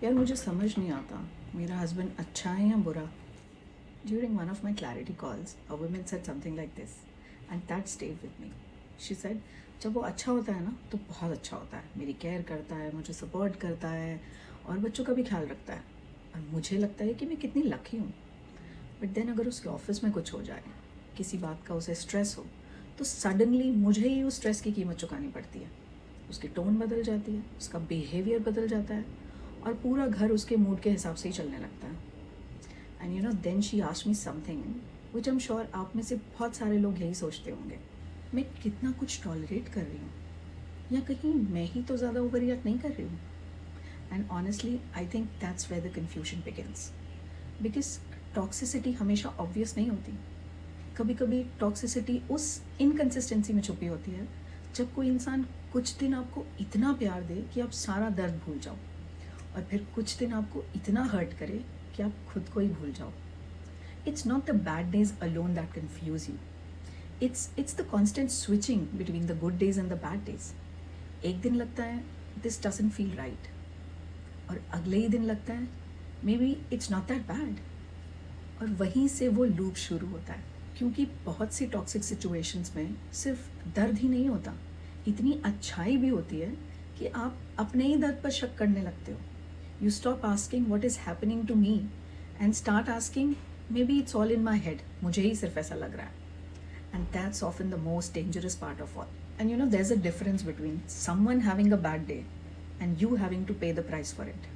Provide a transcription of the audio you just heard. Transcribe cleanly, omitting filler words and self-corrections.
यार मुझे समझ नहीं आता मेरा हस्बैंड अच्छा है या बुरा. During one of my clarity calls, a woman said something like this, and that stayed with me. She said, जब वो अच्छा होता है ना तो बहुत अच्छा होता है, मेरी केयर करता है, मुझे सपोर्ट करता है और बच्चों का भी ख्याल रखता है. और मुझे लगता है कि मैं कितनी लकी हूँ. बट देन अगर उसके ऑफिस में कुछ हो जाए, किसी बात का उसे स्ट्रेस हो, तो सडनली मुझे ही उस स्ट्रेस की कीमत चुकानी पड़ती है. उसकी टोन बदल जाती है, उसका बिहेवियर बदल जाता है और पूरा घर उसके मूड के हिसाब से ही चलने लगता है. And you know then she asked me something which I am sure आप में से बहुत सारे लोग यही सोचते होंगे, मैं कितना कुछ टॉलरेट कर रही हूँ या कहीं मैं ही तो ज़्यादा ओवर रिएक्ट नहीं कर रही हूँ. And honestly I think that's where the confusion begins. Because toxicity हमेशा ऑब्वियस नहीं होती. कभी कभी टॉक्सिसिटी उस इनकन्सिस्टेंसी में छुपी होती है जब कोई इंसान कुछ दिन आपको इतना प्यार दे कि आप सारा दर्द भूल जाओ और फिर कुछ दिन आपको इतना हर्ट करे कि आप खुद को ही भूल जाओ. It's not the bad days alone that confuse you. It's the constant switching between the good days and the bad days. एक दिन लगता है दिस डजंट फील राइट और अगले ही दिन लगता है may be it's not that bad. और वहीं से वो लूप शुरू होता है, क्योंकि बहुत सी टॉक्सिक सिचुएशंस में सिर्फ दर्द ही नहीं होता, इतनी अच्छाई भी होती है कि आप अपने ही दर्द पर शक करने लगते हो. You stop asking what is happening to me and start asking maybe it's all in my head, मुझे ही सिर्फ ऐसा लग रहा है. And that's often the most dangerous part of all. And you know there is a difference between someone having a bad day and you having to pay the price for it.